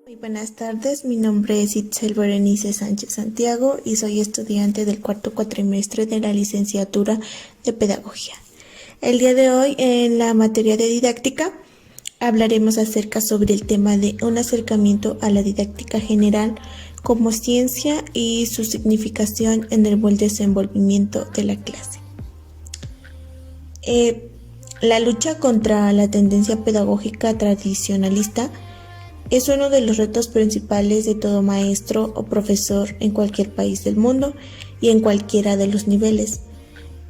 Muy buenas tardes, mi nombre es Itzel Berenice Sánchez Santiago y soy estudiante del cuarto cuatrimestre de la licenciatura de Pedagogía. El día de hoy, en la materia de didáctica, hablaremos acerca sobre el tema de un acercamiento a la didáctica general como ciencia y su significación en el buen desenvolvimiento de la clase. La lucha contra la tendencia pedagógica tradicionalista es uno de los retos principales de todo maestro o profesor en cualquier país del mundo y en cualquiera de los niveles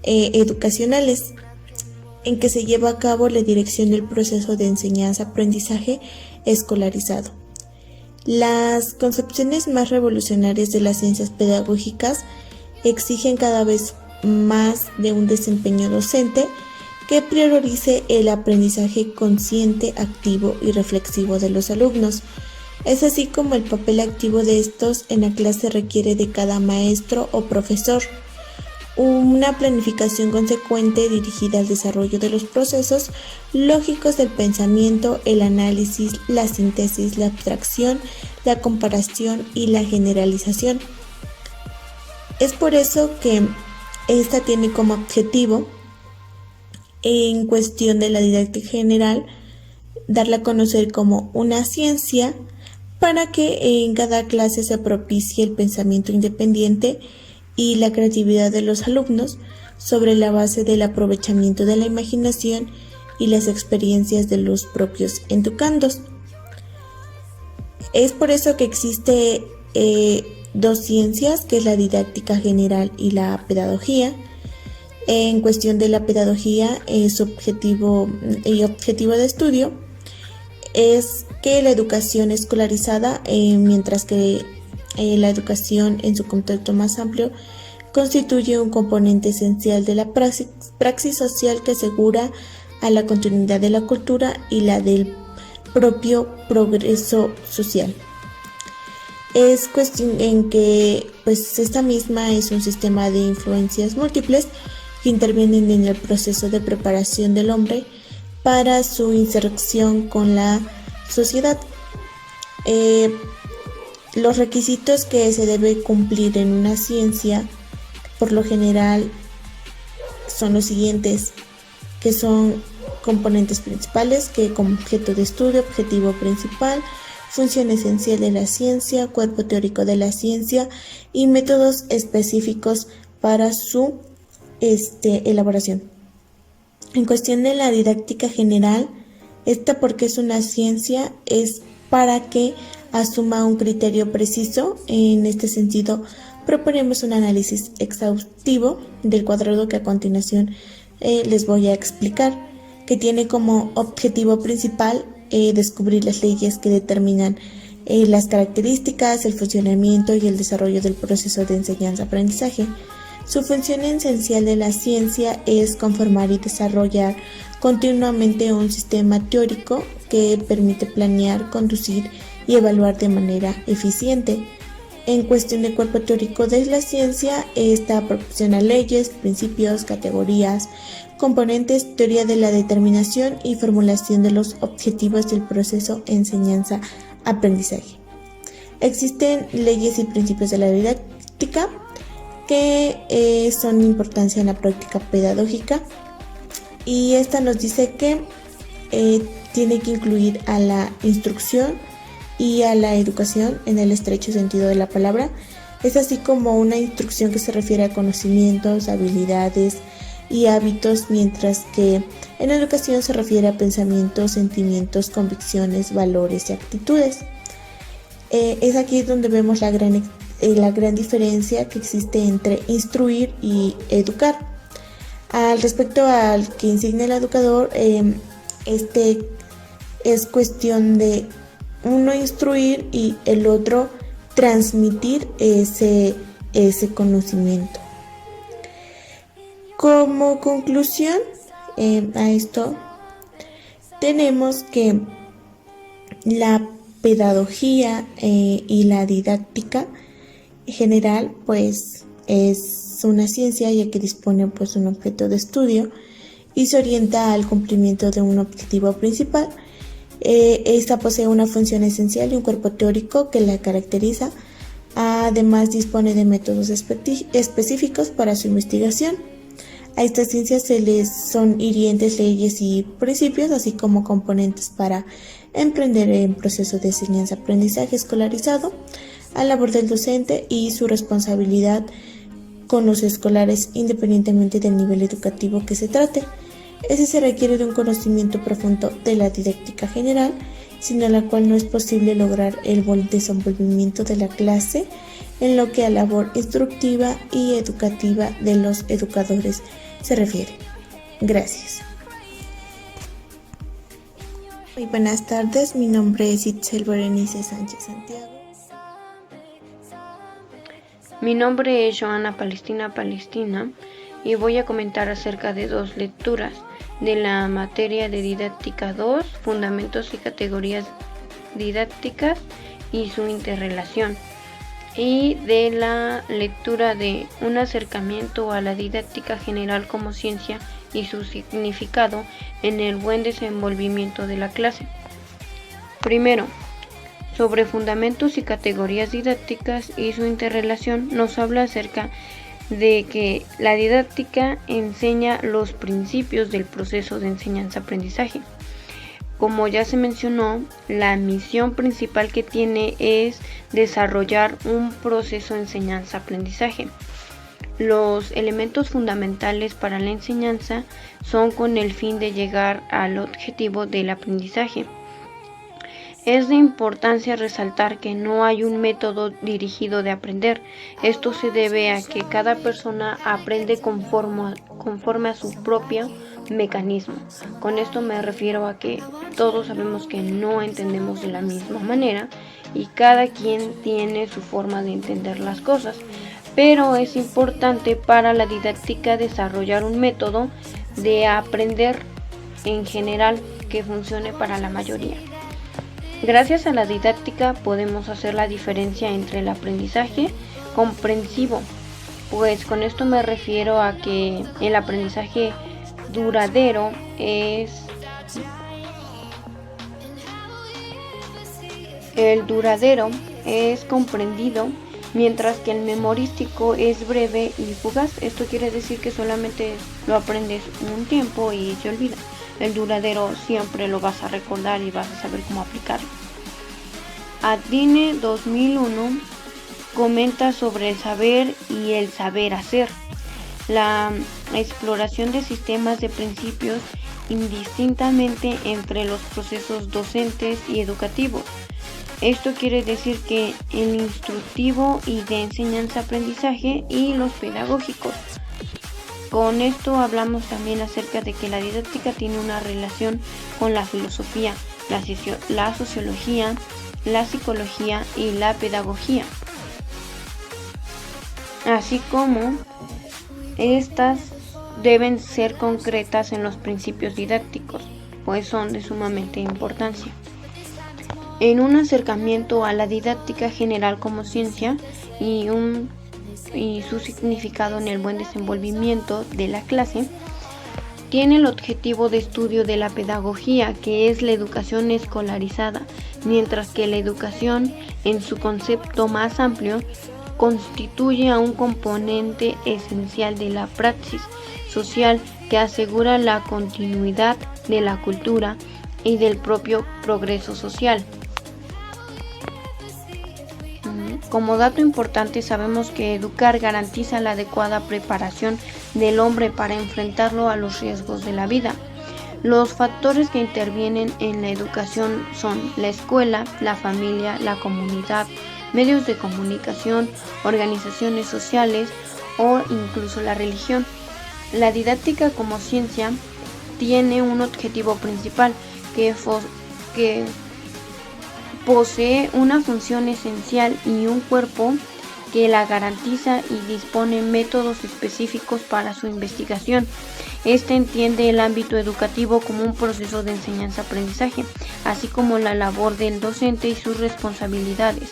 educacionales en que se lleva a cabo la dirección del proceso de enseñanza-aprendizaje escolarizado. Las concepciones más revolucionarias de las ciencias pedagógicas exigen cada vez más de un desempeño docente que priorice el aprendizaje consciente, activo y reflexivo de los alumnos. Es así como el papel activo de estos en la clase requiere de cada maestro o profesor una planificación consecuente dirigida al desarrollo de los procesos lógicos del pensamiento, el análisis, la síntesis, la abstracción, la comparación y la generalización. Es por eso que esta tiene como objetivo, en cuestión de la didáctica general, darla a conocer como una ciencia para que en cada clase se propicie el pensamiento independiente y la creatividad de los alumnos sobre la base del aprovechamiento de la imaginación y las experiencias de los propios educandos. Es por eso que existe dos ciencias, que es la didáctica general y la pedagogía. En cuestión de la pedagogía, su objetivo de estudio es que la educación escolarizada, mientras que la educación en su contexto más amplio, constituye un componente esencial de la praxis social que asegura a la continuidad de la cultura y la del propio progreso social. Es cuestión en que esta misma es un sistema de influencias múltiples que intervienen en el proceso de preparación del hombre para su inserción con la sociedad. Los requisitos que se debe cumplir en una ciencia, por lo general, son los siguientes, que son componentes principales, que como objeto de estudio, objetivo principal, función esencial de la ciencia, cuerpo teórico de la ciencia y métodos específicos para su elaboración. En cuestión de la didáctica general, esta, porque es una ciencia, es para que asuma un criterio preciso. En este sentido, proponemos un análisis exhaustivo del cuadrado que a continuación les voy a explicar, que tiene como objetivo principal descubrir las leyes que determinan las características, el funcionamiento y el desarrollo del proceso de enseñanza-aprendizaje. Su función esencial de la ciencia es conformar y desarrollar continuamente un sistema teórico que permite planear, conducir y evaluar de manera eficiente. En cuestión de cuerpo teórico de la ciencia, esta proporciona leyes, principios, categorías, componentes, teoría de la determinación y formulación de los objetivos del proceso enseñanza-aprendizaje. Existen leyes y principios de la didáctica que son de importancia en la práctica pedagógica, y esta nos dice que tiene que incluir a la instrucción y a la educación en el estrecho sentido de la palabra. Es así como una instrucción que se refiere a conocimientos, habilidades y hábitos, mientras que en la educación se refiere a pensamientos, sentimientos, convicciones, valores y actitudes. Es aquí donde vemos la gran diferencia que existe entre instruir y educar. Al respecto al que insignia el educador, es cuestión de uno instruir y el otro transmitir ese conocimiento. Como conclusión a esto, tenemos que la pedagogía y la didáctica general es una ciencia, ya que dispone un objeto de estudio y se orienta al cumplimiento de un objetivo principal, Esta posee una función esencial y un cuerpo teórico que la caracteriza. Además, dispone de métodos específicos para su investigación. A estas ciencias se les son hirientes leyes y principios, así como componentes para emprender en proceso de enseñanza-aprendizaje escolarizado, a labor del docente y su responsabilidad con los escolares independientemente del nivel educativo que se trate. Se requiere de un conocimiento profundo de la didáctica general, sin la cual no es posible lograr el buen desenvolvimiento de la clase en lo que a labor instructiva y educativa de los educadores se refiere. Gracias. Muy buenas tardes, mi nombre es Itzel Berenice Sánchez Santiago. Mi nombre es Joana Palestina y voy a comentar acerca de 2 lecturas de la materia de Didáctica 2, Fundamentos y Categorías Didácticas y su interrelación, y de la lectura de Un acercamiento a la didáctica general como ciencia y su significado en el buen desenvolvimiento de la clase. Primero, sobre fundamentos y categorías didácticas y su interrelación, nos habla acerca de que la didáctica enseña los principios del proceso de enseñanza-aprendizaje. Como ya se mencionó, la misión principal que tiene es desarrollar un proceso de enseñanza-aprendizaje. Los elementos fundamentales para la enseñanza son con el fin de llegar al objetivo del aprendizaje. Es de importancia resaltar que no hay un método dirigido de aprender. Esto se debe a que cada persona aprende conforme a su propio mecanismo. Con esto me refiero a que todos sabemos que no entendemos de la misma manera y cada quien tiene su forma de entender las cosas. Pero es importante para la didáctica desarrollar un método de aprender en general que funcione para la mayoría. Gracias a la didáctica podemos hacer la diferencia entre el aprendizaje comprensivo, pues con esto me refiero a que el aprendizaje duradero es comprendido, mientras que el memorístico es breve y fugaz. Esto quiere decir que solamente lo aprendes un tiempo y se olvida. El duradero siempre lo vas a recordar y vas a saber cómo aplicarlo. Adine 2001 comenta sobre el saber y el saber hacer, la exploración de sistemas de principios indistintamente entre los procesos docentes y educativos. Esto quiere decir que el instructivo y de enseñanza-aprendizaje y los pedagógicos. Con esto hablamos también acerca de que la didáctica tiene una relación con la filosofía, la sociología, la psicología y la pedagogía, así como estas deben ser concretas en los principios didácticos, pues son de sumamente importancia. En un acercamiento a la didáctica general como ciencia y su significado en el buen desenvolvimiento de la clase, tiene el objetivo de estudio de la pedagogía, que es la educación escolarizada, mientras que la educación, en su concepto más amplio, constituye a un componente esencial de la praxis social que asegura la continuidad de la cultura y del propio progreso social. Como dato importante, sabemos que educar garantiza la adecuada preparación del hombre para enfrentarlo a los riesgos de la vida. Los factores que intervienen en la educación son la escuela, la familia, la comunidad, medios de comunicación, organizaciones sociales o incluso la religión. La didáctica como ciencia tiene un objetivo principal que posee una función esencial y un cuerpo que la garantiza y dispone métodos específicos para su investigación. Este entiende el ámbito educativo como un proceso de enseñanza-aprendizaje, así como la labor del docente y sus responsabilidades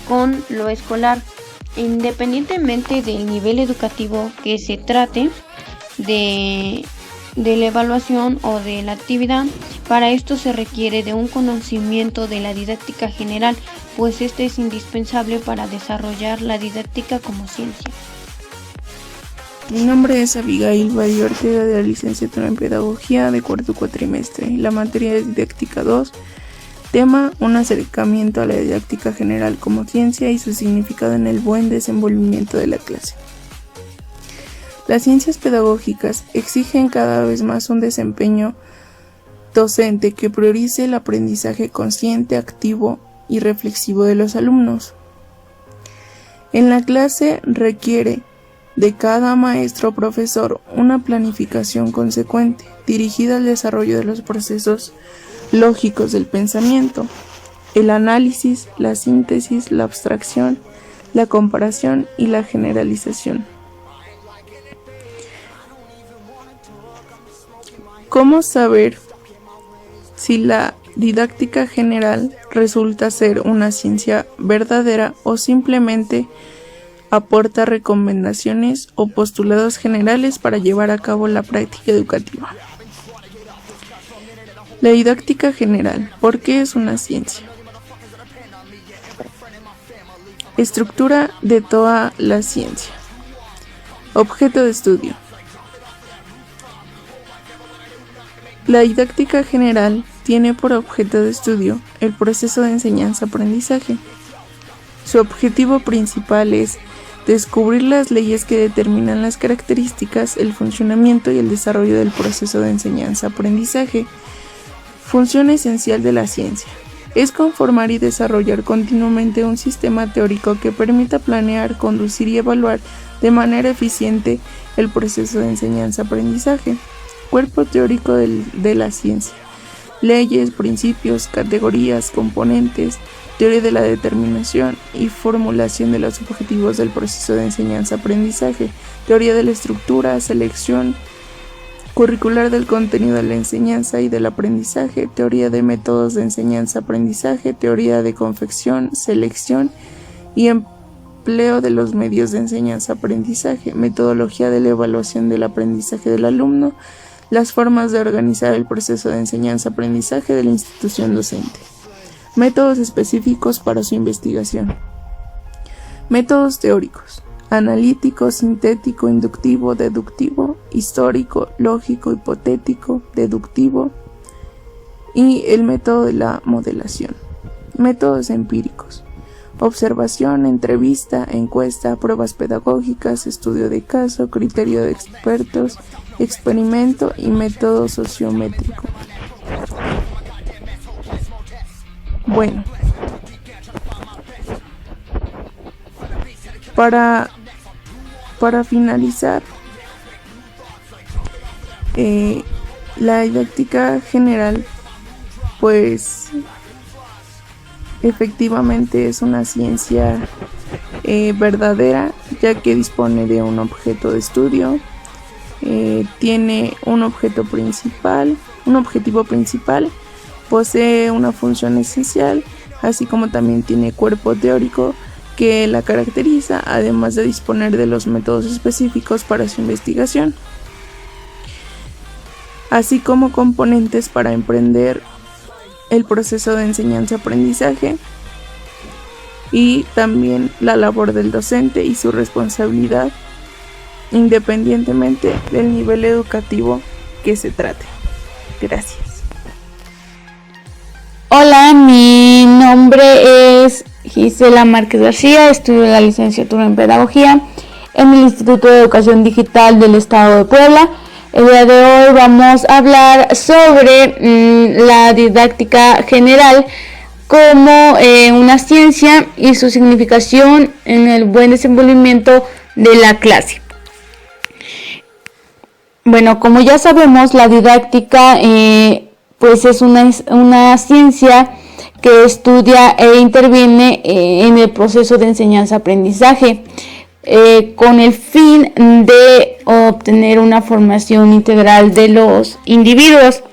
con lo escolar, independientemente del nivel educativo que se trate de la evaluación o de la actividad, Para esto se requiere de un conocimiento de la didáctica general, pues este es indispensable para desarrollar la didáctica como ciencia. Mi nombre es Abigail Badio Ortega, de la licenciatura en Pedagogía de cuarto cuatrimestre. La materia es Didáctica 2. Tema: un acercamiento a la didáctica general como ciencia y su significado en el buen desenvolvimiento de la clase. Las ciencias pedagógicas exigen cada vez más un desempeño docente que priorice el aprendizaje consciente, activo y reflexivo de los alumnos. En la clase requiere de cada maestro o profesor una planificación consecuente, dirigida al desarrollo de los procesos lógicos del pensamiento, el análisis, la síntesis, la abstracción, la comparación y la generalización. ¿Cómo saber si la didáctica general resulta ser una ciencia verdadera o simplemente aporta recomendaciones o postulados generales para llevar a cabo la práctica educativa? La didáctica general, ¿por qué es una ciencia? Estructura de toda la ciencia. Objeto de estudio. La didáctica general tiene por objeto de estudio el proceso de enseñanza-aprendizaje. Su objetivo principal es descubrir las leyes que determinan las características, el funcionamiento y el desarrollo del proceso de enseñanza-aprendizaje. Función esencial de la ciencia es conformar y desarrollar continuamente un sistema teórico que permita planear, conducir y evaluar de manera eficiente el proceso de enseñanza-aprendizaje. Cuerpo teórico de la ciencia: leyes, principios, categorías, componentes, teoría de la determinación y formulación de los objetivos del proceso de enseñanza-aprendizaje, teoría de la estructura, selección curricular del contenido de la enseñanza y del aprendizaje, teoría de métodos de enseñanza-aprendizaje, teoría de confección, selección y empleo de los medios de enseñanza-aprendizaje, metodología de la evaluación del aprendizaje del alumno, las formas de organizar el proceso de enseñanza-aprendizaje de la institución docente. Métodos específicos para su investigación. Métodos teóricos: analítico, sintético, inductivo, deductivo, histórico, lógico, hipotético, deductivo y el método de la modelación. Métodos empíricos: observación, entrevista, encuesta, pruebas pedagógicas, estudio de caso, criterio de expertos, experimento y método sociométrico. Bueno, para finalizar, la didáctica general, pues efectivamente es una ciencia verdadera, ya que dispone de un objeto de estudio, tiene un objetivo principal, posee una función esencial, así como también tiene cuerpo teórico que la caracteriza, además de disponer de los métodos específicos para su investigación, así como componentes para emprender el proceso de enseñanza-aprendizaje y también la labor del docente y su responsabilidad, independientemente del nivel educativo que se trate. Gracias. Hola, mi nombre es Gisela Márquez García, estudio la licenciatura en Pedagogía en el Instituto de Educación Digital del Estado de Puebla. El día de hoy vamos a hablar sobre la didáctica general como una ciencia y su significación en el buen desenvolvimiento de la clase. Bueno, como ya sabemos, la didáctica pues es una ciencia que estudia e interviene en el proceso de enseñanza-aprendizaje con el fin de obtener una formación integral de los individuos.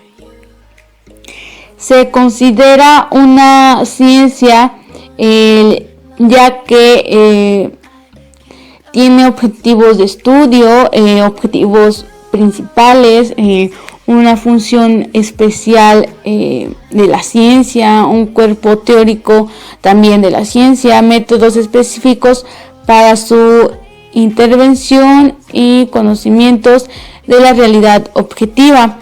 Se considera una ciencia ya que tiene objetivos de estudio, objetivos principales, una función especial de la ciencia, un cuerpo teórico también de la ciencia, métodos específicos para su intervención y conocimientos de la realidad objetiva.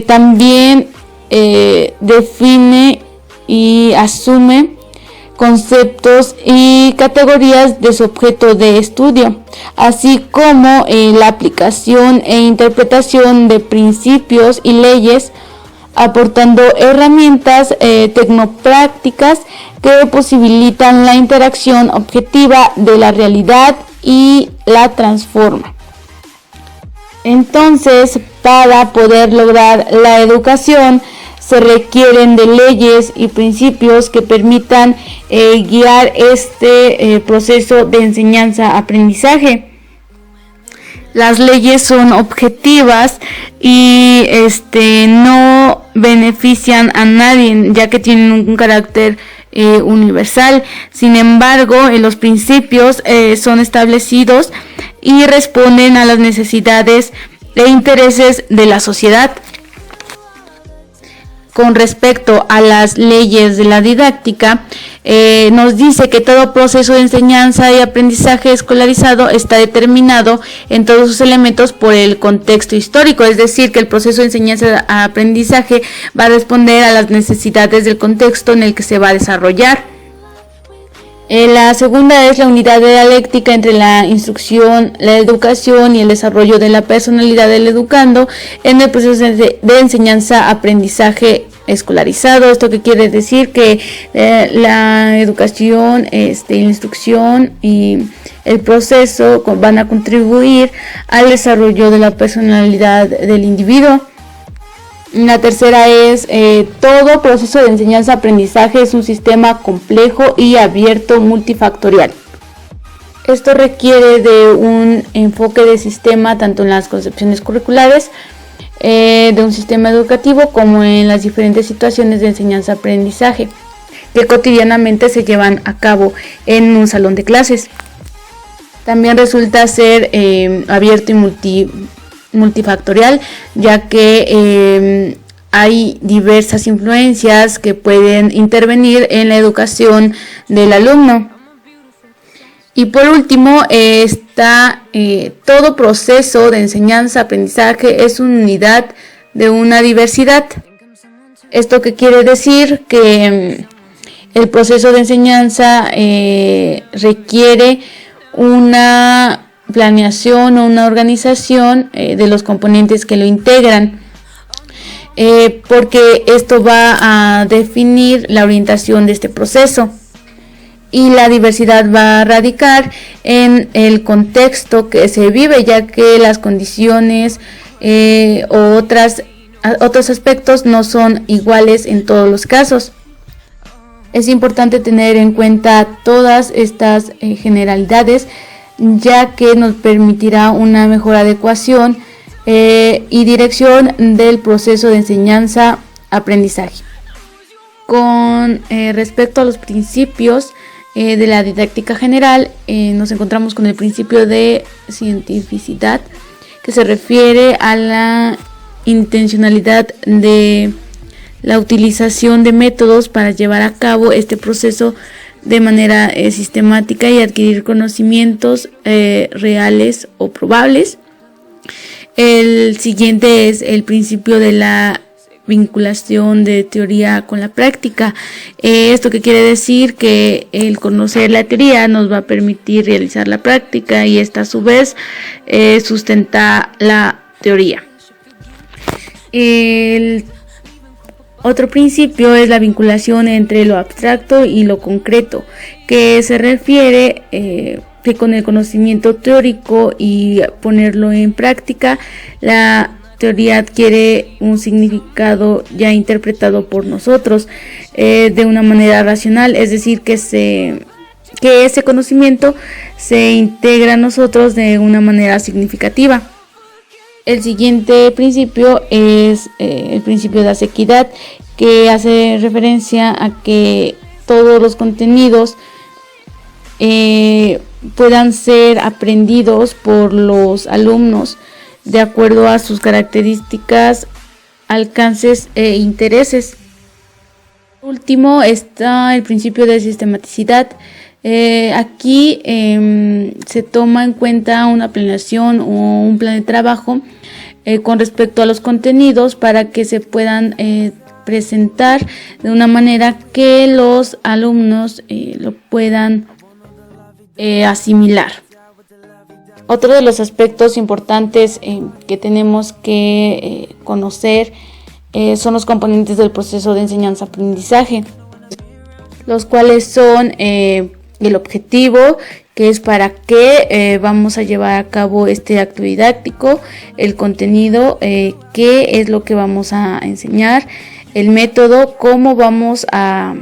También define y asume conceptos y categorías de su objeto de estudio, así como la aplicación e interpretación de principios y leyes, aportando herramientas tecnoprácticas que posibilitan la interacción objetiva de la realidad y la transforma. Entonces, para poder lograr la educación, se requieren de leyes y principios que permitan guiar este proceso de enseñanza-aprendizaje. Las leyes son objetivas y no benefician a nadie, ya que tienen un carácter universal. Sin embargo, los principios son establecidos y responden a las necesidades e intereses de la sociedad. Con respecto a las leyes de la didáctica, nos dice que todo proceso de enseñanza y aprendizaje escolarizado está determinado en todos sus elementos por el contexto histórico, es decir, que el proceso de enseñanza-aprendizaje va a responder a las necesidades del contexto en el que se va a desarrollar. La segunda es la unidad dialéctica entre la instrucción, la educación y el desarrollo de la personalidad del educando en el proceso de enseñanza-aprendizaje escolarizado. Esto que quiere decir que la educación, la instrucción y el proceso van a contribuir al desarrollo de la personalidad del individuo. La tercera es todo proceso de enseñanza-aprendizaje es un sistema complejo y abierto multifactorial. Esto requiere de un enfoque de sistema tanto en las concepciones curriculares de un sistema educativo como en las diferentes situaciones de enseñanza-aprendizaje que cotidianamente se llevan a cabo en un salón de clases. También resulta ser abierto y multifactorial, ya que hay diversas influencias que pueden intervenir en la educación del alumno. Y por último está todo proceso de enseñanza-aprendizaje es una unidad de una diversidad. Esto que quiere decir que el proceso de enseñanza requiere una planeación o una organización de los componentes que lo integran, porque esto va a definir la orientación de este proceso. Y la diversidad va a radicar en el contexto que se vive, ya que las condiciones o otros aspectos no son iguales en todos los casos. Es importante tener en cuenta todas estas generalidades, ya que nos permitirá una mejor adecuación y dirección del proceso de enseñanza-aprendizaje. Con respecto a los principios de la didáctica general, nos encontramos con el principio de cientificidad, que se refiere a la intencionalidad de la utilización de métodos para llevar a cabo este proceso de manera sistemática y adquirir conocimientos reales o probables. El siguiente es el principio de la vinculación de teoría con la práctica. Esto que quiere decir que el conocer la teoría nos va a permitir realizar la práctica y esta a su vez sustenta la teoría. El otro principio es la vinculación entre lo abstracto y lo concreto, que se refiere que con el conocimiento teórico y ponerlo en práctica, la teoría adquiere un significado ya interpretado por nosotros de una manera racional, es decir, que ese conocimiento se integra a nosotros de una manera significativa. El siguiente principio es el principio de la sequidad, que hace referencia a que todos los contenidos puedan ser aprendidos por los alumnos de acuerdo a sus características alcances e intereses. Por último está el principio de sistematicidad. Aquí se toma en cuenta una planeación o un plan de trabajo con respecto a los contenidos para que se puedan presentar de una manera que los alumnos lo puedan asimilar. Otro de los aspectos importantes que tenemos que conocer son los componentes del proceso de enseñanza-aprendizaje, los cuales son el objetivo, que es para qué vamos a llevar a cabo este acto didáctico, el contenido, qué es lo que vamos a enseñar, el método, cómo vamos a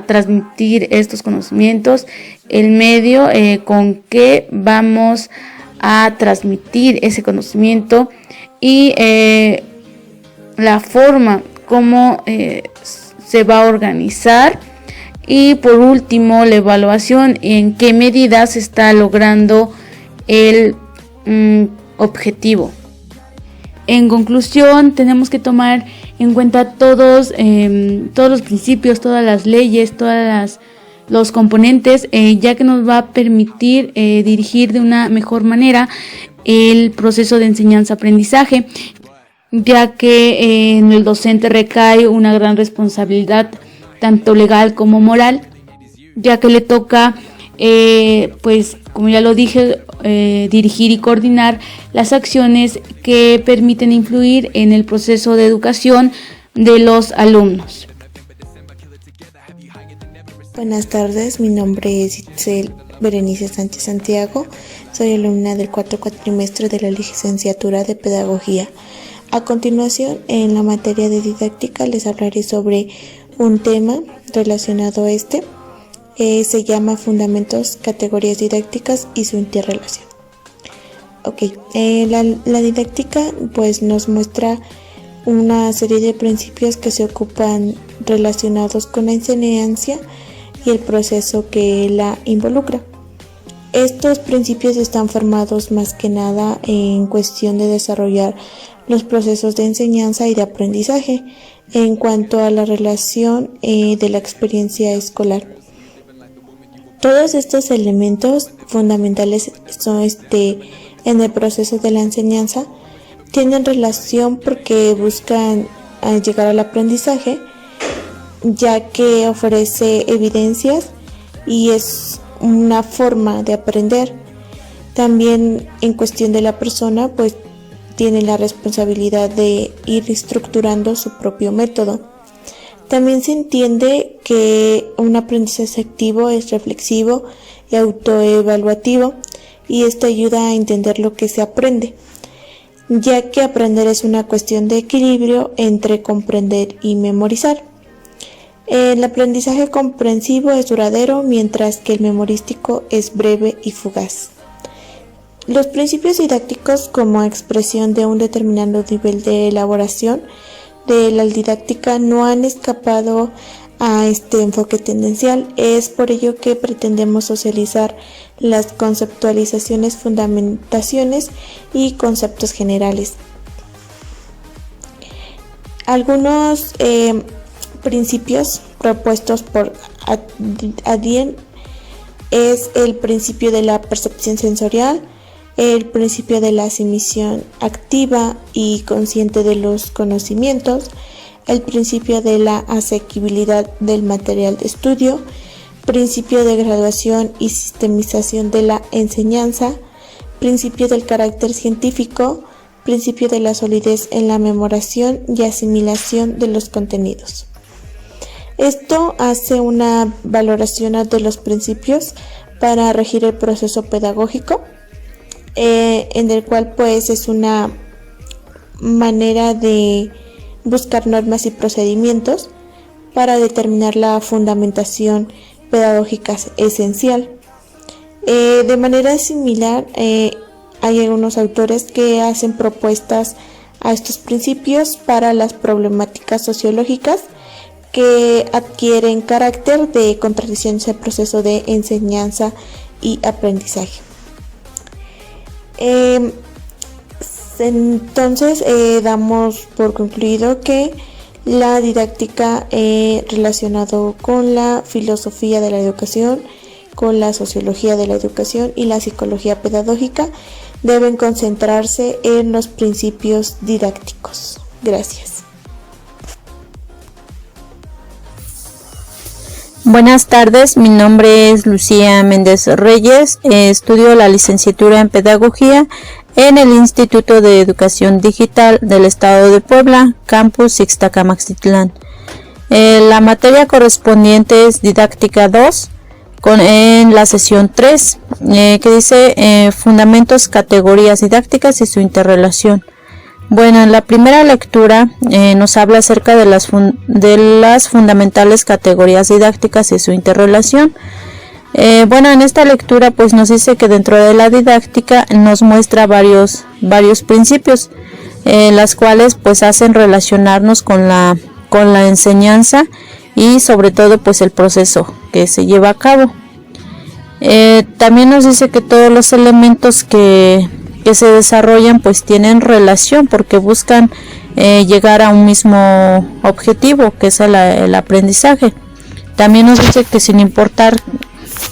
transmitir estos conocimientos, el medio con que vamos a transmitir ese conocimiento y la forma como se va a organizar. Y por último, la evaluación, en qué medida se está logrando el objetivo. En conclusión, tenemos que tomar en cuenta todos los principios, todas las leyes, los componentes, ya que nos va a permitir dirigir de una mejor manera el proceso de enseñanza-aprendizaje, ya que en el docente recae una gran responsabilidad, tanto legal como moral, ya que le toca, pues como ya lo dije, dirigir y coordinar las acciones que permiten influir en el proceso de educación de los alumnos. Buenas tardes, mi nombre es Itzel Berenice Sánchez Santiago, soy alumna del cuarto cuatrimestre de la licenciatura de Pedagogía. A continuación, en la materia de didáctica les hablaré sobre un tema relacionado a se llama Fundamentos, Categorías Didácticas y su interrelación. La didáctica pues nos muestra una serie de principios que se ocupan relacionados con la enseñanza y el proceso que la involucra. Estos principios están formados más que nada en cuestión de desarrollar los procesos de enseñanza y de aprendizaje en cuanto a la relación de la experiencia escolar. Todos estos elementos fundamentales son en el proceso de la enseñanza tienen relación porque buscan llegar al aprendizaje, ya que ofrece evidencias y es una forma de aprender. También en cuestión de la persona, pues tiene la responsabilidad de ir estructurando su propio método. También se entiende que un aprendizaje activo es reflexivo y autoevaluativo, y esto ayuda a entender lo que se aprende, ya que aprender es una cuestión de equilibrio entre comprender y memorizar. El aprendizaje comprensivo es duradero, mientras que el memorístico es breve y fugaz. Los principios didácticos como expresión de un determinado nivel de elaboración de la didáctica no han escapado a este enfoque tendencial. Es por ello que pretendemos socializar las conceptualizaciones, fundamentaciones y conceptos generales. Algunos principios propuestos por Adien es el principio de la percepción sensorial, el principio de la asimiliación activa y consciente de los conocimientos, el principio de la asequibilidad del material de estudio, principio de graduación y sistemización de la enseñanza, principio del carácter científico, principio de la solidez en la memoración y asimilación de los contenidos. Esto hace una valoración de los principios para regir el proceso pedagógico, en el cual pues es una manera de buscar normas y procedimientos para determinar la fundamentación pedagógica esencial. De manera similar, hay algunos autores que hacen propuestas a estos principios para las problemáticas sociológicas que adquieren carácter de contradicciones al proceso de enseñanza y aprendizaje. Entonces, damos por concluido que la didáctica relacionado con la filosofía de la educación, con la sociología de la educación y la psicología pedagógica deben concentrarse en los principios didácticos. Gracias. Buenas tardes, mi nombre es Lucía Méndez Reyes, estudio la licenciatura en Pedagogía en el Instituto de Educación Digital del Estado de Puebla, Campus Ixtacamaxitlán. La materia correspondiente es Didáctica 2, en la sesión 3, que dice Fundamentos, Categorías Didácticas y su interrelación. Bueno, en la primera lectura nos habla acerca de las fundamentales categorías didácticas y su interrelación. Bueno, en esta lectura pues nos dice que dentro de la didáctica nos muestra varios principios, las cuales pues hacen relacionarnos con la enseñanza y sobre todo pues el proceso que se lleva a cabo. También nos dice que todos los elementos que se desarrollan pues tienen relación porque buscan llegar a un mismo objetivo, que es el aprendizaje. También nos dice que sin importar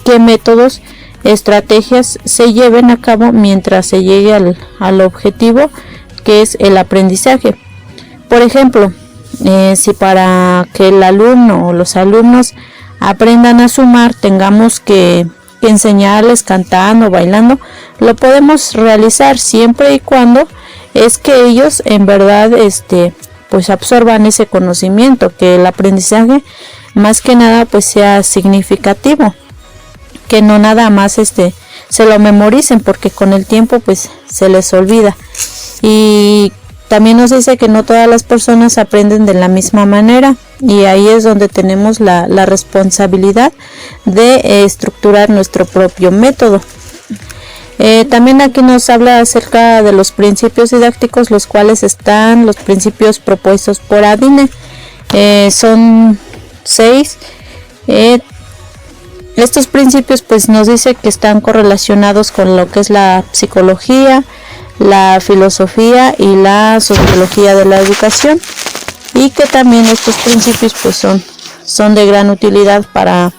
qué métodos, estrategias se lleven a cabo mientras se llegue al objetivo, que es el aprendizaje. Por ejemplo, si para que el alumno o los alumnos aprendan a sumar tengamos que enseñarles cantando, bailando, lo podemos realizar siempre y cuando es que ellos en verdad pues absorban ese conocimiento, que el aprendizaje más que nada pues sea significativo, que no nada más se lo memoricen, porque con el tiempo pues se les olvida. Y también nos dice que no todas las personas aprenden de la misma manera, y ahí es donde tenemos la responsabilidad de estructurar nuestro propio método. También aquí nos habla acerca de los principios didácticos, los cuales están los principios propuestos por Adine. Son 6. Estos principios pues nos dice que están correlacionados con lo que es la psicología, la filosofía y la sociología de la educación, y que también estos principios pues son de gran utilidad para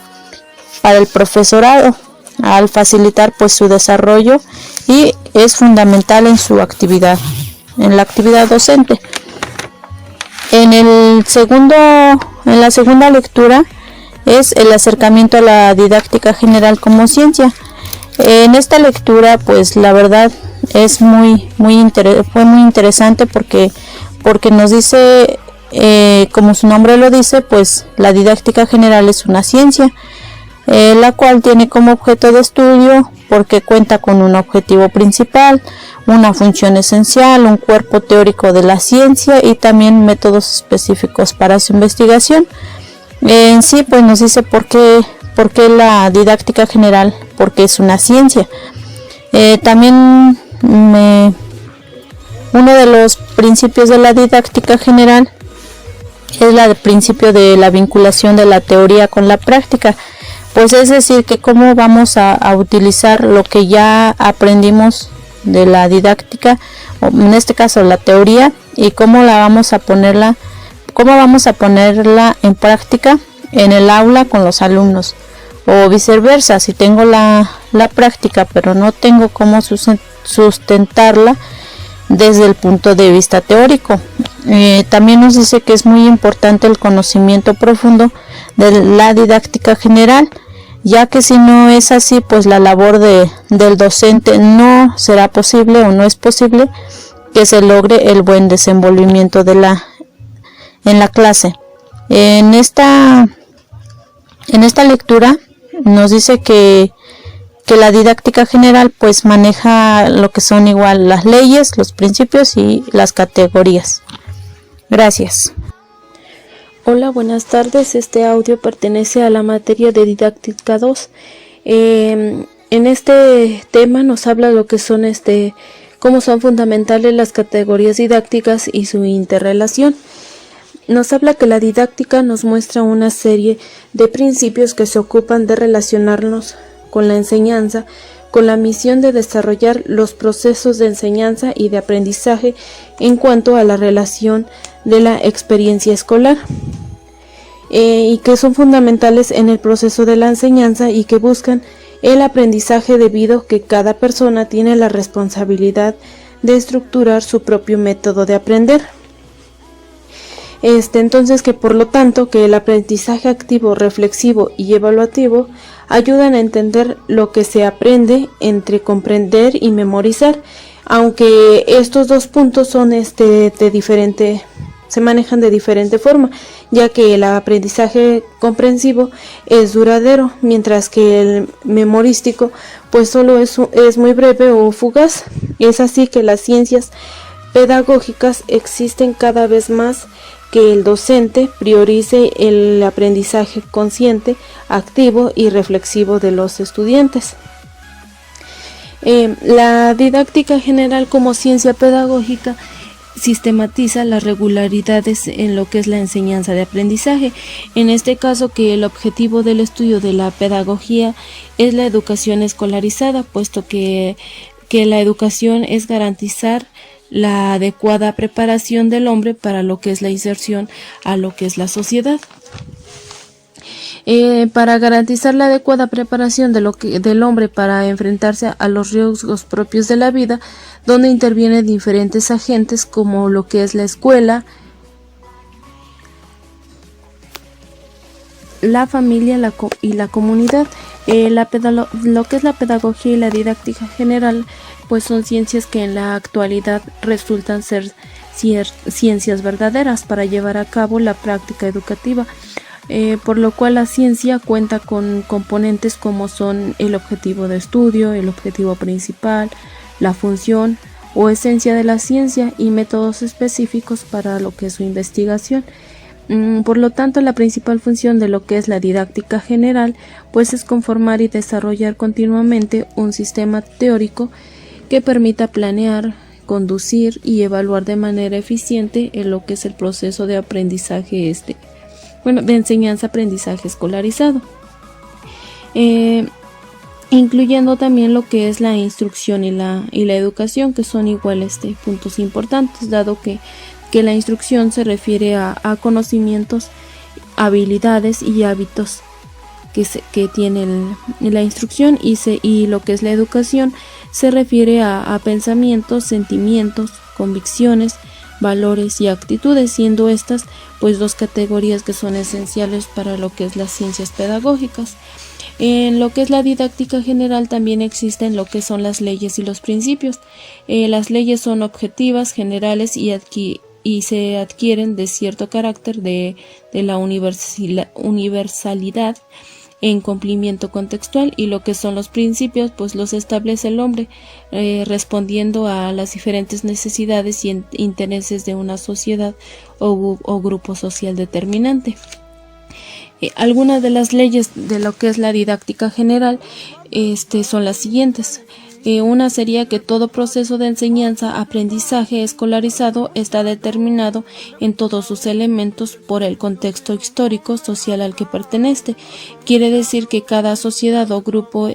el profesorado al facilitar pues su desarrollo, y es fundamental en su actividad, en la actividad docente. En la segunda lectura es el acercamiento a la didáctica general como ciencia. En esta lectura pues la verdad es fue muy interesante porque nos dice, como su nombre lo dice, pues la didáctica general es una ciencia, la cual tiene como objeto de estudio porque cuenta con un objetivo principal, una función esencial, un cuerpo teórico de la ciencia y también métodos específicos para su investigación. En sí pues nos dice por qué la didáctica general, porque es una ciencia. También uno de los principios de la didáctica general es el principio de la vinculación de la teoría con la práctica, pues es decir, que cómo vamos a utilizar lo que ya aprendimos de la didáctica, o en este caso la teoría, y cómo vamos a ponerla en práctica en el aula con los alumnos, o viceversa, si tengo la práctica pero no tengo cómo sustentarla desde el punto de vista teórico. También nos dice que es muy importante el conocimiento profundo de la didáctica general, ya que si no es así pues la labor del docente no será posible, o no es posible que se logre el buen desenvolvimiento en la clase. En esta lectura nos dice que la didáctica general pues maneja lo que son igual las leyes, los principios y las categorías. Gracias. Hola, buenas tardes. Este audio pertenece a la materia de Didáctica 2. En este tema nos habla lo que son cómo son fundamentales las categorías didácticas y su interrelación. Nos habla que la didáctica nos muestra una serie de principios que se ocupan de relacionarnos con la enseñanza, con la misión de desarrollar los procesos de enseñanza y de aprendizaje en cuanto a la relación de la experiencia escolar, y que son fundamentales en el proceso de la enseñanza y que buscan el aprendizaje debido a que cada persona tiene la responsabilidad de estructurar su propio método de aprender. Entonces que por lo tanto que el aprendizaje activo, reflexivo y evaluativo ayudan a entender lo que se aprende entre comprender y memorizar, aunque estos dos puntos son se manejan de diferente forma, ya que el aprendizaje comprensivo es duradero, mientras que el memorístico pues solo es muy breve o fugaz. Es así que las ciencias pedagógicas existen cada vez más que el docente priorice el aprendizaje consciente, activo y reflexivo de los estudiantes. La didáctica general como ciencia pedagógica sistematiza las regularidades en lo que es la enseñanza de aprendizaje. En este caso, que el objetivo del estudio de la pedagogía es la educación escolarizada, puesto que la educación es garantizar la adecuada preparación del hombre para lo que es la inserción a lo que es la sociedad. Para garantizar la adecuada preparación del hombre para enfrentarse a los riesgos propios de la vida, donde intervienen diferentes agentes como lo que es la escuela, la familia y la comunidad. Lo que es la pedagogía y la didáctica general pues son ciencias que en la actualidad resultan ser ciencias verdaderas para llevar a cabo la práctica educativa, por lo cual la ciencia cuenta con componentes como son el objetivo de estudio, el objetivo principal, la función o esencia de la ciencia y métodos específicos para lo que es su investigación. Por lo tanto, la principal función de lo que es la didáctica general pues es conformar y desarrollar continuamente un sistema teórico que permita planear, conducir y evaluar de manera eficiente en lo que es el proceso de aprendizaje de enseñanza-aprendizaje escolarizado, incluyendo también lo que es la instrucción y la educación, que son igual puntos importantes, dado que la instrucción se refiere a conocimientos, habilidades y hábitos que tiene la instrucción, y lo que es la educación se refiere a pensamientos, sentimientos, convicciones, valores y actitudes, siendo estas pues dos categorías que son esenciales para lo que es las ciencias pedagógicas. En lo que es la didáctica general también existen lo que son las leyes y los principios. Las leyes son objetivas, generales y se adquieren de cierto carácter de la universalidad en cumplimiento contextual, y lo que son los principios pues los establece el hombre respondiendo a las diferentes necesidades y intereses de una sociedad o grupo social determinante. Algunas de las leyes de lo que es la didáctica general son las siguientes. Una sería que todo proceso de enseñanza-aprendizaje escolarizado está determinado en todos sus elementos por el contexto histórico social al que pertenece. Quiere decir que cada sociedad o grupo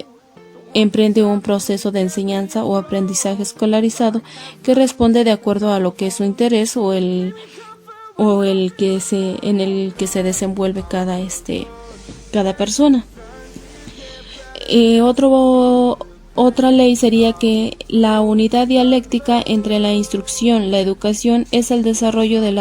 emprende un proceso de enseñanza o aprendizaje escolarizado que responde de acuerdo a lo que es su interés o en el que se desenvuelve cada persona. Otra ley sería que la unidad dialéctica entre la instrucción, la educación, es el desarrollo de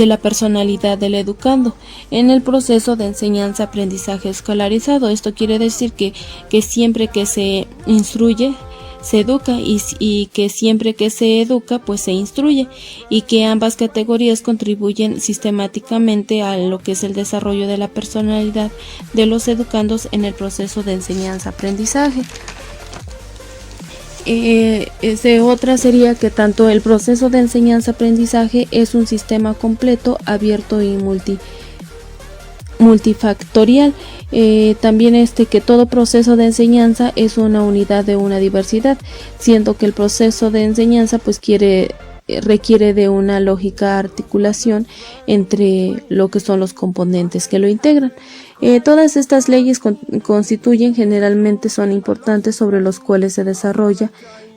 la personalidad del educando en el proceso de enseñanza-aprendizaje escolarizado. Esto quiere decir que siempre que se instruye, se educa, y que siempre que se educa, pues se instruye, y que ambas categorías contribuyen sistemáticamente a lo que es el desarrollo de la personalidad de los educandos en el proceso de enseñanza-aprendizaje. Otra sería que tanto el proceso de enseñanza-aprendizaje es un sistema completo, abierto y multifactorial. También que todo proceso de enseñanza es una unidad de una diversidad, siendo que el proceso de enseñanza pues requiere de una lógica articulación entre lo que son los componentes que lo integran. Todas estas leyes constituyen, generalmente son importantes, sobre los cuales se desarrolla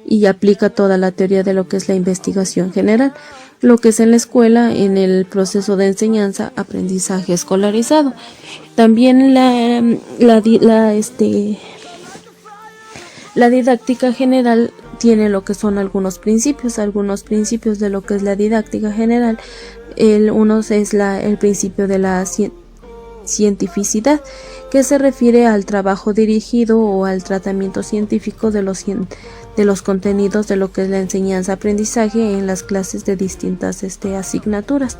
y aplica toda la teoría de lo que es la investigación general, lo que es en la escuela, en el proceso de enseñanza, aprendizaje escolarizado. También la didáctica general tiene lo que son algunos principios de lo que es la didáctica general. Uno es el principio de la cientificidad, que se refiere al trabajo dirigido o al tratamiento científico de los contenidos de lo que es la enseñanza-aprendizaje en las clases de distintas asignaturas.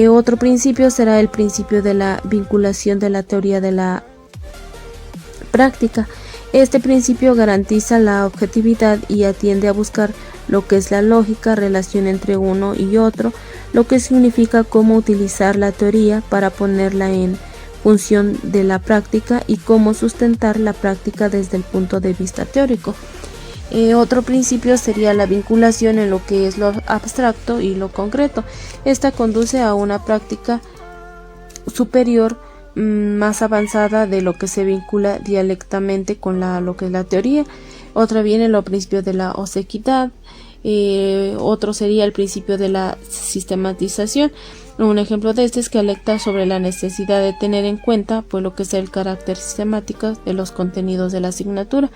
Otro principio será el principio de la vinculación de la teoría de la práctica. Este principio garantiza la objetividad y atiende a buscar lo que es la lógica, relación entre uno y otro, lo que significa cómo utilizar la teoría para ponerla en función de la práctica y cómo sustentar la práctica desde el punto de vista teórico. Otro principio sería la vinculación en lo que es lo abstracto y lo concreto. Esta conduce a una práctica superior, más avanzada, de lo que se vincula dialécticamente con lo que es la teoría. Otra viene los principios de la osequidad. Otro sería el principio de la sistematización. Un ejemplo de este es que alerta sobre la necesidad de tener en cuenta pues lo que es el carácter sistemático de los contenidos de la asignatura,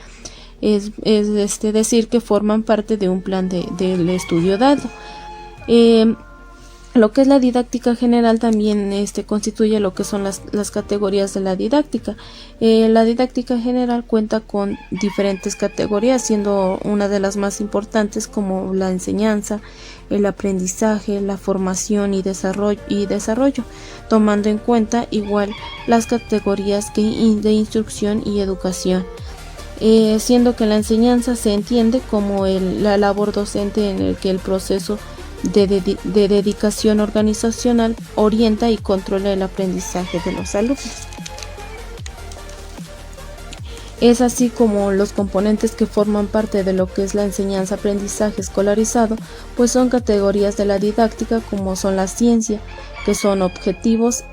es decir, que forman parte de un plan del estudio dado. Lo que es la didáctica general también constituye lo que son las categorías de la didáctica. La didáctica general cuenta con diferentes categorías, siendo una de las más importantes como la enseñanza, el aprendizaje, la formación y desarrollo, tomando en cuenta igual las categorías de instrucción y educación. Siendo que la enseñanza se entiende como la labor docente en el que el proceso de dedicación organizacional orienta y controla el aprendizaje de los alumnos. Es así como los componentes que forman parte de lo que es la enseñanza-aprendizaje escolarizado, pues son categorías de la didáctica, como son la ciencia, que son objetivos,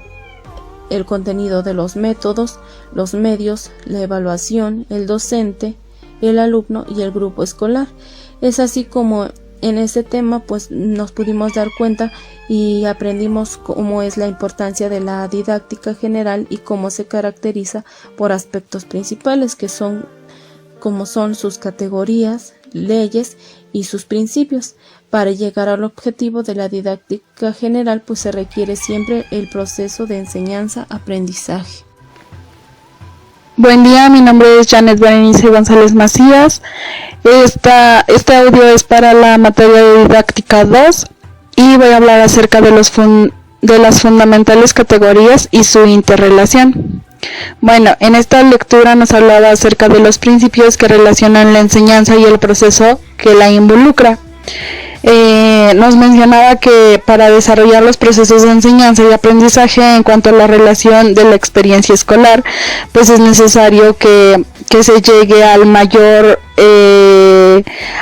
el contenido de los métodos, los medios, la evaluación, el docente, el alumno y el grupo escolar. Es así como en este tema pues nos pudimos dar cuenta y aprendimos cómo es la importancia de la didáctica general y cómo se caracteriza por aspectos principales, que son como son sus categorías, leyes y sus principios. Para llegar al objetivo de la didáctica general pues se requiere siempre el proceso de enseñanza-aprendizaje. Buen día, mi nombre es Janet Berenice González Macías. Este audio es para la materia de didáctica 2 y voy a hablar acerca de las fundamentales categorías y su interrelación. Bueno, en esta lectura nos hablaba acerca de los principios que relacionan la enseñanza y el proceso que la involucra. Nos mencionaba que para desarrollar los procesos de enseñanza y aprendizaje en cuanto a la relación de la experiencia escolar, pues es necesario que se llegue al mayor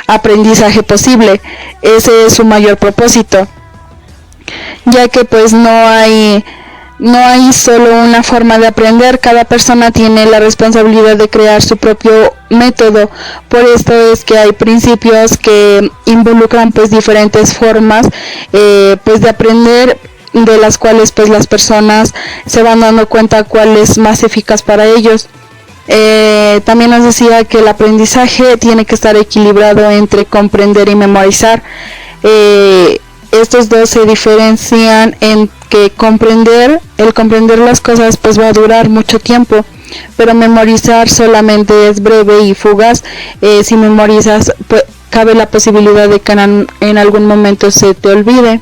aprendizaje posible. Ese es su mayor propósito, ya que pues no hay solo una forma de aprender. Cada persona tiene la responsabilidad de crear su propio método. Por esto es que hay principios que involucran pues diferentes formas pues de aprender, de las cuales pues las personas se van dando cuenta cuál es más eficaz para ellos. También nos decía que el aprendizaje tiene que estar equilibrado entre comprender y memorizar. Estos dos se diferencian en que comprender las cosas pues va a durar mucho tiempo, pero memorizar solamente es breve y fugaz. Si memorizas, pues cabe la posibilidad de que en algún momento se te olvide.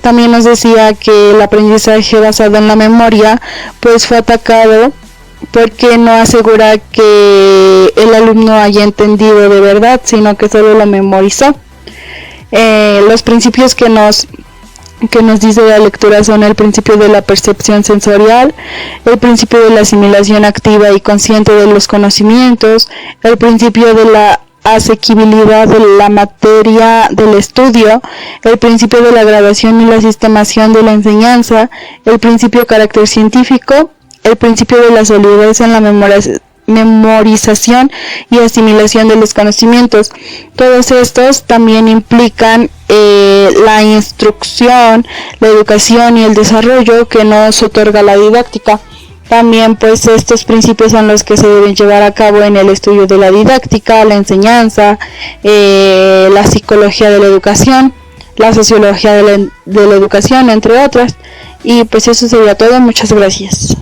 También nos decía que el aprendizaje basado en la memoria pues fue atacado porque no asegura que el alumno haya entendido de verdad, sino que solo lo memorizó. Los principios que nos dice la lectura son el principio de la percepción sensorial, el principio de la asimilación activa y consciente de los conocimientos, el principio de la asequibilidad de la materia del estudio, el principio de la graduación y la sistemación de la enseñanza, el principio de carácter científico, el principio de la solidez en la memorización y asimilación de los conocimientos. Todos estos también implican la instrucción, la educación y el desarrollo que nos otorga la didáctica. También pues estos principios son los que se deben llevar a cabo en el estudio de la didáctica, la enseñanza, la psicología de la educación, la sociología de la educación, entre otras. Y pues eso sería todo. Muchas gracias.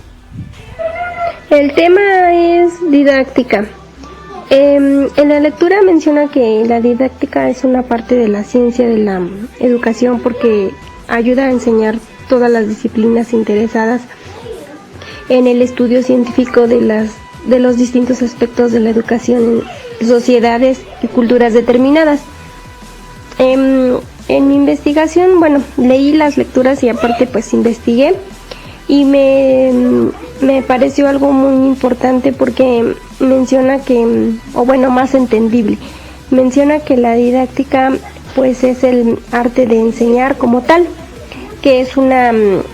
El tema es didáctica. En la lectura menciona que la didáctica es una parte de la ciencia de la educación porque ayuda a enseñar todas las disciplinas interesadas en el estudio científico de los distintos aspectos de la educación en sociedades y culturas determinadas. En mi investigación, leí las lecturas y aparte pues investigué y me pareció algo muy importante porque menciona que, más entendible, menciona que la didáctica pues es el arte de enseñar como tal, que es una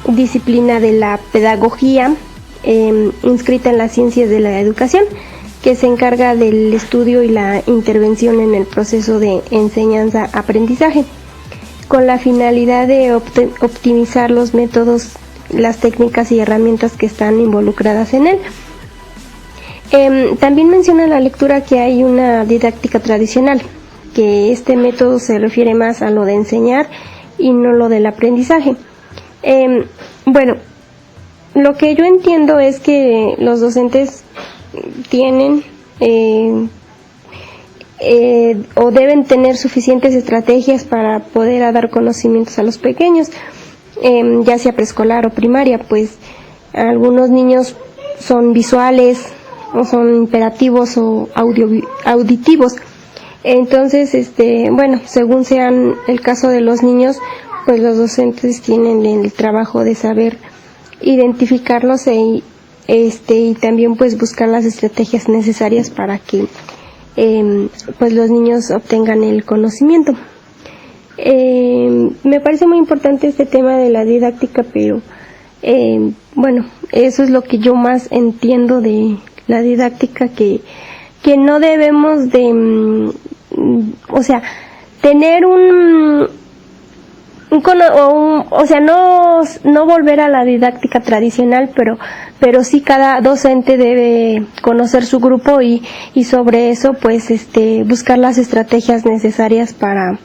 disciplina de la pedagogía inscrita en las ciencias de la educación, que se encarga del estudio y la intervención en el proceso de enseñanza-aprendizaje, con la finalidad de optimizar los métodos, las técnicas y herramientas que están involucradas en él. También menciona la lectura que hay una didáctica tradicional, que este método se refiere más a lo de enseñar y no lo del aprendizaje. Lo que yo entiendo es que los docentes tienen o deben tener suficientes estrategias para poder dar conocimientos a los pequeños, ya sea preescolar o primaria, pues algunos niños son visuales o son imperativos o auditivos. Entonces, según sean el caso de los niños, pues los docentes tienen el trabajo de saber identificarlos y también pues buscar las estrategias necesarias para que pues los niños obtengan el conocimiento. Me parece muy importante este tema de la didáctica, pero eso es lo que yo más entiendo de la didáctica, que no debemos de tener no volver a la didáctica tradicional, pero sí cada docente debe conocer su grupo y sobre eso pues buscar las estrategias necesarias para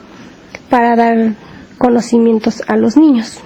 dar conocimientos a los niños.